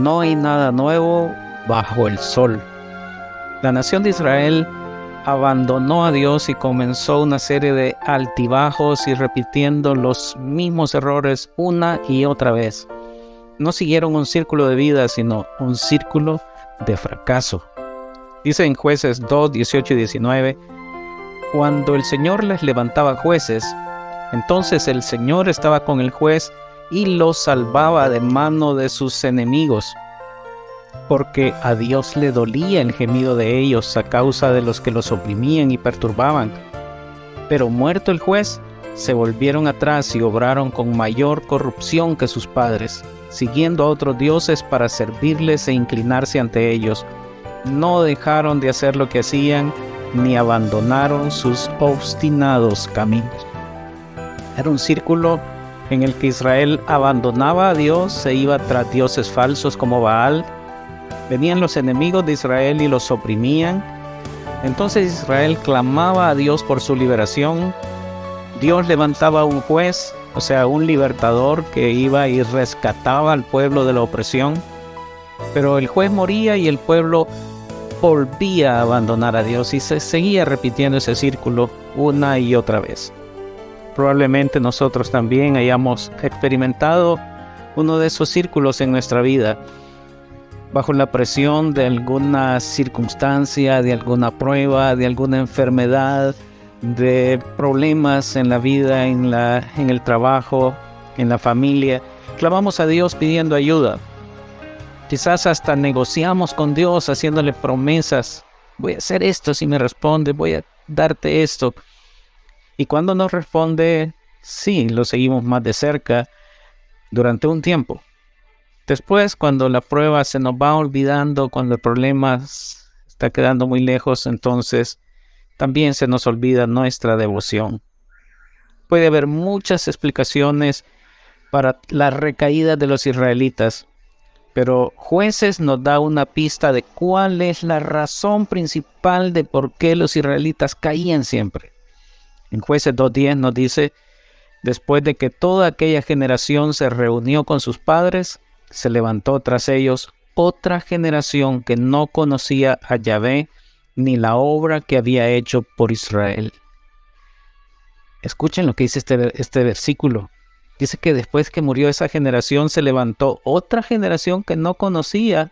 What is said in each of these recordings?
no hay nada nuevo bajo el sol. La nación de Israel abandonó a Dios y comenzó una serie de altibajos y repitiendo los mismos errores una y otra vez. No siguieron un círculo de vida, sino un círculo de fracaso. Dice en Jueces 2, 18 y 19, cuando el Señor les levantaba jueces, entonces el Señor estaba con el juez y los salvaba de mano de sus enemigos, porque a Dios le dolía el gemido de ellos a causa de los que los oprimían y perturbaban. Pero muerto el juez, se volvieron atrás y obraron con mayor corrupción que sus padres, siguiendo a otros dioses para servirles e inclinarse ante ellos. No dejaron de hacer lo que hacían, ni abandonaron sus obstinados caminos. Era un círculo en el que Israel abandonaba a Dios, se iba tras dioses falsos como Baal. Venían los enemigos de Israel y los oprimían. Entonces Israel clamaba a Dios por su liberación. Dios levantaba un juez, o sea, un libertador que iba y rescataba al pueblo de la opresión. Pero el juez moría y el pueblo volvía a abandonar a Dios y se seguía repitiendo ese círculo una y otra vez. Probablemente nosotros también hayamos experimentado uno de esos círculos en nuestra vida, bajo la presión de alguna circunstancia, de alguna prueba, de alguna enfermedad, de problemas en la vida, en el trabajo, en la familia. Clamamos a Dios pidiendo ayuda. Quizás hasta negociamos con Dios haciéndole promesas. Voy a hacer esto si me responde, voy a darte esto. Y cuando nos responde, sí, lo seguimos más de cerca durante un tiempo. Después, cuando la prueba se nos va olvidando, cuando el problema está quedando muy lejos, entonces también se nos olvida nuestra devoción. Puede haber muchas explicaciones para la recaída de los israelitas, pero Jueces nos da una pista de cuál es la razón principal de por qué los israelitas caían siempre. En Jueces 2:10 nos dice, después de que toda aquella generación se reunió con sus padres, se levantó tras ellos otra generación que no conocía a Yahvé ni la obra que había hecho por Israel. Escuchen lo que dice este versículo. Dice que después que murió esa generación se levantó otra generación que no conocía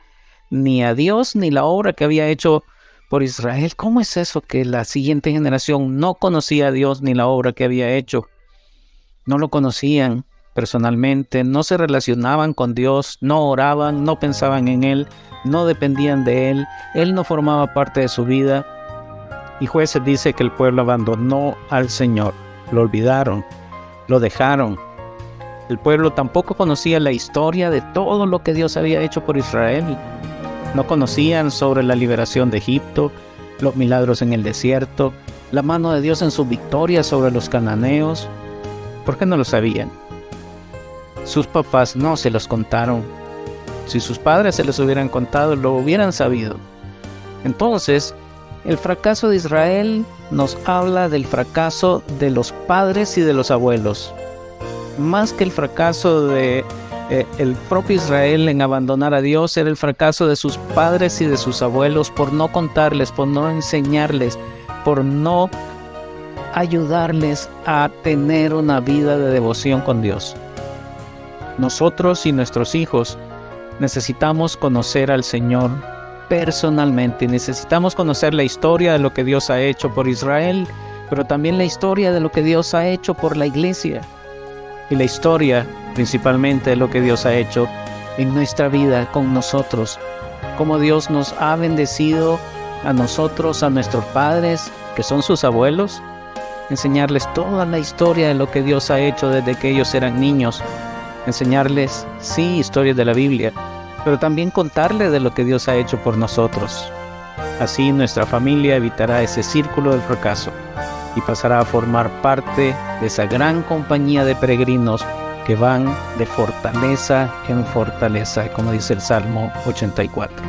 ni a Dios ni la obra que había hecho por Israel. ¿Cómo es eso que la siguiente generación no conocía a Dios ni la obra que había hecho? No lo conocían personalmente, no se relacionaban con Dios, no oraban, no pensaban en Él, no dependían de Él no formaba parte de su vida. Y Jueces dice que el pueblo abandonó al Señor, lo olvidaron, lo dejaron. El pueblo tampoco conocía la historia de todo lo que Dios había hecho por Israel. No conocían sobre la liberación de Egipto, los milagros en el desierto, la mano de Dios en su victoria sobre los cananeos. ¿Por qué no lo sabían? Sus papás no se los contaron. Si sus padres se los hubieran contado, lo hubieran sabido. Entonces, el fracaso de Israel nos habla del fracaso de los padres y de los abuelos. Más que el fracaso de el propio Israel en abandonar a Dios, era el fracaso de sus padres y de sus abuelos por no contarles, por no enseñarles, por no ayudarles a tener una vida de devoción con Dios. Nosotros y nuestros hijos necesitamos conocer al Señor personalmente, necesitamos conocer la historia de lo que Dios ha hecho por Israel, pero también la historia de lo que Dios ha hecho por la iglesia. Y la historia principalmente de lo que Dios ha hecho en nuestra vida con nosotros, cómo Dios nos ha bendecido a nosotros, a nuestros padres, que son sus abuelos, enseñarles toda la historia de lo que Dios ha hecho desde que ellos eran niños, enseñarles, sí, historias de la Biblia, pero también contarles de lo que Dios ha hecho por nosotros. Así nuestra familia evitará ese círculo del fracaso y pasará a formar parte de esa gran compañía de peregrinos que van de fortaleza en fortaleza, como dice el Salmo 84.